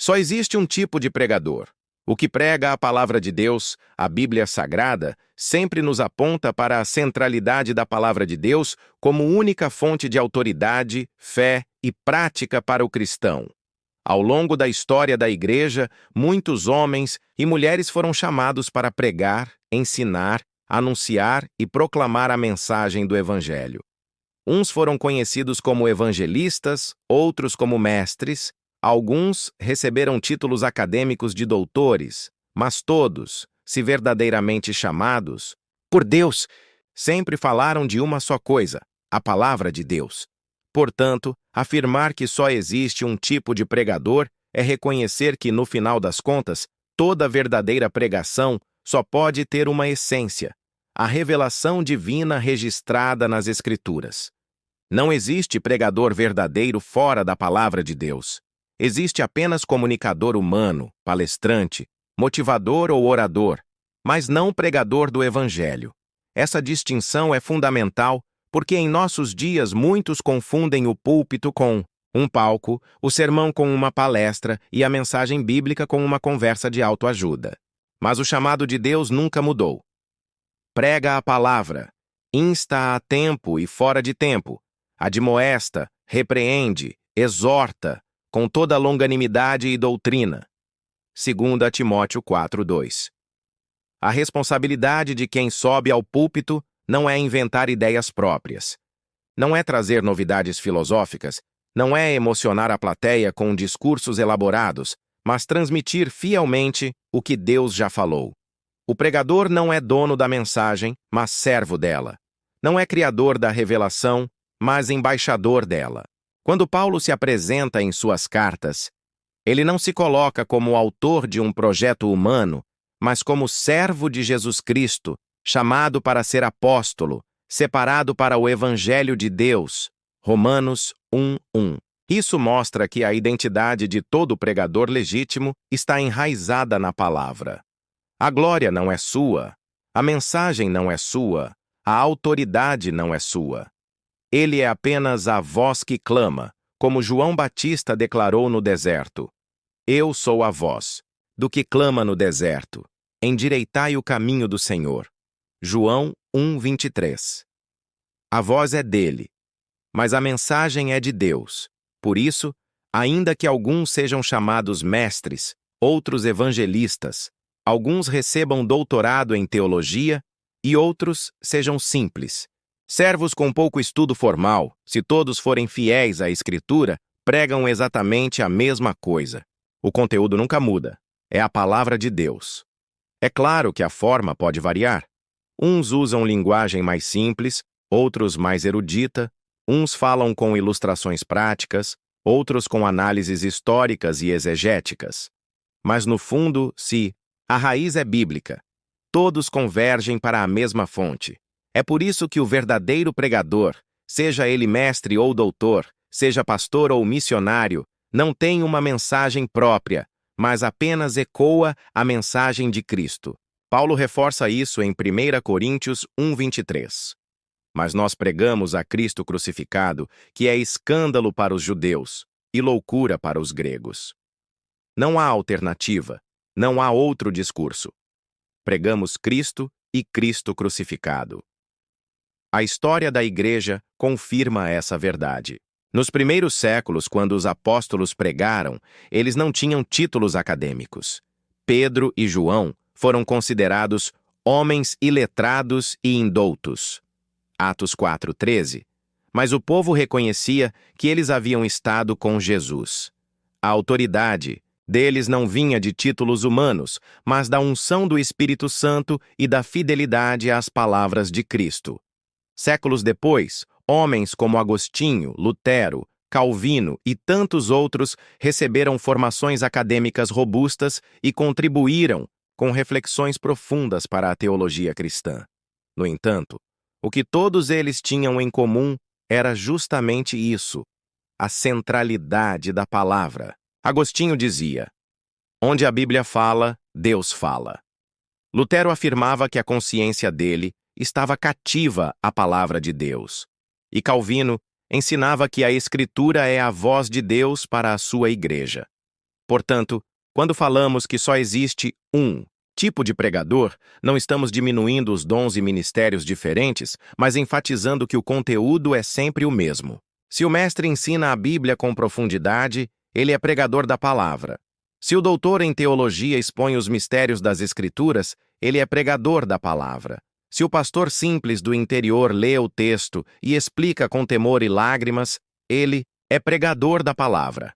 Só existe um tipo de pregador. O que prega a palavra de Deus, a Bíblia Sagrada, sempre nos aponta para a centralidade da palavra de Deus como única fonte de autoridade, fé e prática para o cristão. Ao longo da história da Igreja, muitos homens e mulheres foram chamados para pregar, ensinar, anunciar e proclamar a mensagem do Evangelho. Uns foram conhecidos como evangelistas, outros como mestres. Alguns receberam títulos acadêmicos de doutores, mas todos, se verdadeiramente chamados por Deus, sempre falaram de uma só coisa, a palavra de Deus. Portanto, afirmar que só existe um tipo de pregador é reconhecer que, no final das contas, toda verdadeira pregação só pode ter uma essência, a revelação divina registrada nas Escrituras. Não existe pregador verdadeiro fora da palavra de Deus. Existe apenas comunicador humano, palestrante, motivador ou orador, mas não pregador do Evangelho. Essa distinção é fundamental porque em nossos dias muitos confundem o púlpito com um palco, o sermão com uma palestra e a mensagem bíblica com uma conversa de autoajuda. Mas o chamado de Deus nunca mudou. Prega a palavra, insta a tempo e fora de tempo, admoesta, repreende, exorta, com toda longanimidade e doutrina. 2 Timóteo 4:2. A responsabilidade de quem sobe ao púlpito não é inventar ideias próprias. Não é trazer novidades filosóficas, não é emocionar a plateia com discursos elaborados, mas transmitir fielmente o que Deus já falou. O pregador não é dono da mensagem, mas servo dela. Não é criador da revelação, mas embaixador dela. Quando Paulo se apresenta em suas cartas, ele não se coloca como autor de um projeto humano, mas como servo de Jesus Cristo, chamado para ser apóstolo, separado para o Evangelho de Deus. Romanos 1:1. Isso mostra que a identidade de todo pregador legítimo está enraizada na palavra. A glória não é sua, a mensagem não é sua, a autoridade não é sua. Ele é apenas a voz que clama, como João Batista declarou no deserto. Eu sou a voz do que clama no deserto. Endireitai o caminho do Senhor. João 1:23. A voz é dele, mas a mensagem é de Deus. Por isso, ainda que alguns sejam chamados mestres, outros evangelistas, alguns recebam doutorado em teologia e outros sejam simples, servos com pouco estudo formal, se todos forem fiéis à Escritura, pregam exatamente a mesma coisa. O conteúdo nunca muda. É a palavra de Deus. É claro que a forma pode variar. Uns usam linguagem mais simples, outros mais erudita, uns falam com ilustrações práticas, outros com análises históricas e exegéticas. Mas no fundo, se a raiz é bíblica, todos convergem para a mesma fonte. É por isso que o verdadeiro pregador, seja ele mestre ou doutor, seja pastor ou missionário, não tem uma mensagem própria, mas apenas ecoa a mensagem de Cristo. Paulo reforça isso em 1 Coríntios 1:23. Mas nós pregamos a Cristo crucificado, que é escândalo para os judeus e loucura para os gregos. Não há alternativa, não há outro discurso. Pregamos Cristo e Cristo crucificado. A história da Igreja confirma essa verdade. Nos primeiros séculos, quando os apóstolos pregaram, eles não tinham títulos acadêmicos. Pedro e João foram considerados homens iletrados e indoutos. Atos 4:13. Mas o povo reconhecia que eles haviam estado com Jesus. A autoridade deles não vinha de títulos humanos, mas da unção do Espírito Santo e da fidelidade às palavras de Cristo. Séculos depois, homens como Agostinho, Lutero, Calvino e tantos outros receberam formações acadêmicas robustas e contribuíram com reflexões profundas para a teologia cristã. No entanto, o que todos eles tinham em comum era justamente isso, a centralidade da palavra. Agostinho dizia: onde a Bíblia fala, Deus fala. Lutero afirmava que a consciência dele estava cativa à palavra de Deus. E Calvino ensinava que a Escritura é a voz de Deus para a sua igreja. Portanto, quando falamos que só existe um tipo de pregador, não estamos diminuindo os dons e ministérios diferentes, mas enfatizando que o conteúdo é sempre o mesmo. Se o mestre ensina a Bíblia com profundidade, ele é pregador da palavra. Se o doutor em teologia expõe os mistérios das Escrituras, ele é pregador da palavra. Se o pastor simples do interior lê o texto e explica com temor e lágrimas, ele é pregador da palavra.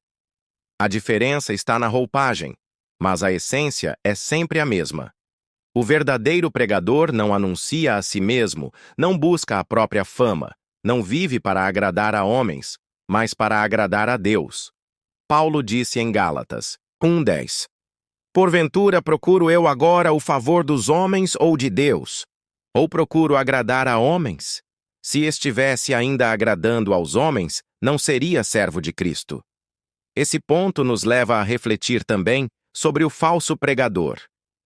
A diferença está na roupagem, mas a essência é sempre a mesma. O verdadeiro pregador não anuncia a si mesmo, não busca a própria fama, não vive para agradar a homens, mas para agradar a Deus. Paulo disse em Gálatas 1:10: Porventura procuro eu agora o favor dos homens ou de Deus? Ou procuro agradar a homens? Se estivesse ainda agradando aos homens, não seria servo de Cristo. Esse ponto nos leva a refletir também sobre o falso pregador.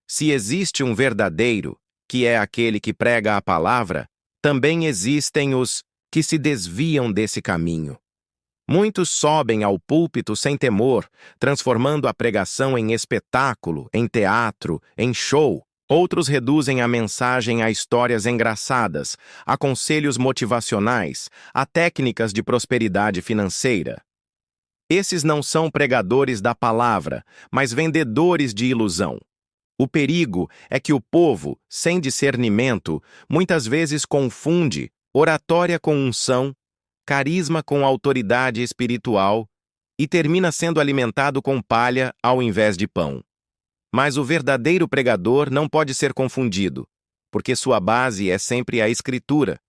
Se existe um verdadeiro, que é aquele que prega a palavra, também existem os que se desviam desse caminho. Muitos sobem ao púlpito sem temor, transformando a pregação em espetáculo, em teatro, em show. Outros reduzem a mensagem a histórias engraçadas, a conselhos motivacionais, a técnicas de prosperidade financeira. Esses não são pregadores da palavra, mas vendedores de ilusão. O perigo é que o povo, sem discernimento, muitas vezes confunde oratória com unção, carisma com autoridade espiritual e termina sendo alimentado com palha ao invés de pão. Mas o verdadeiro pregador não pode ser confundido, porque sua base é sempre a Escritura.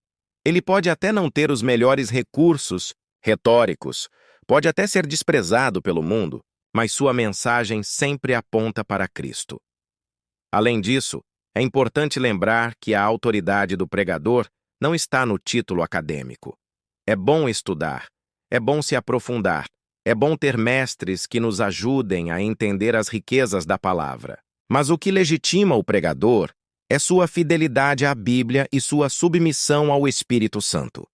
Ele pode até não ter os melhores recursos retóricos, pode até ser desprezado pelo mundo, mas sua mensagem sempre aponta para Cristo. Além disso, é importante lembrar que a autoridade do pregador não está no título acadêmico. É bom estudar, é bom se aprofundar, é bom ter mestres que nos ajudem a entender as riquezas da palavra. Mas o que legitima o pregador é sua fidelidade à Bíblia e sua submissão ao Espírito Santo.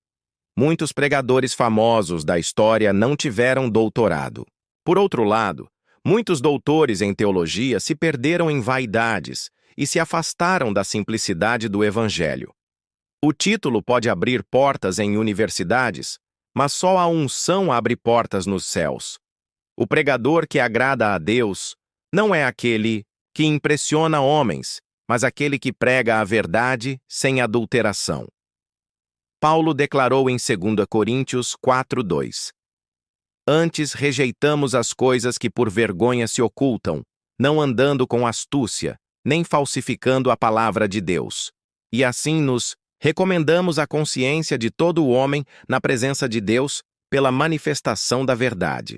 Muitos pregadores famosos da história não tiveram doutorado. Por outro lado, muitos doutores em teologia se perderam em vaidades e se afastaram da simplicidade do Evangelho. O título pode abrir portas em universidades, mas só a unção abre portas nos céus. O pregador que agrada a Deus não é aquele que impressiona homens, mas aquele que prega a verdade sem adulteração. Paulo declarou em 2 Coríntios 4:2: Antes rejeitamos as coisas que por vergonha se ocultam, não andando com astúcia, nem falsificando a palavra de Deus. E assim nos recomendamos a consciência de todo o homem na presença de Deus pela manifestação da verdade.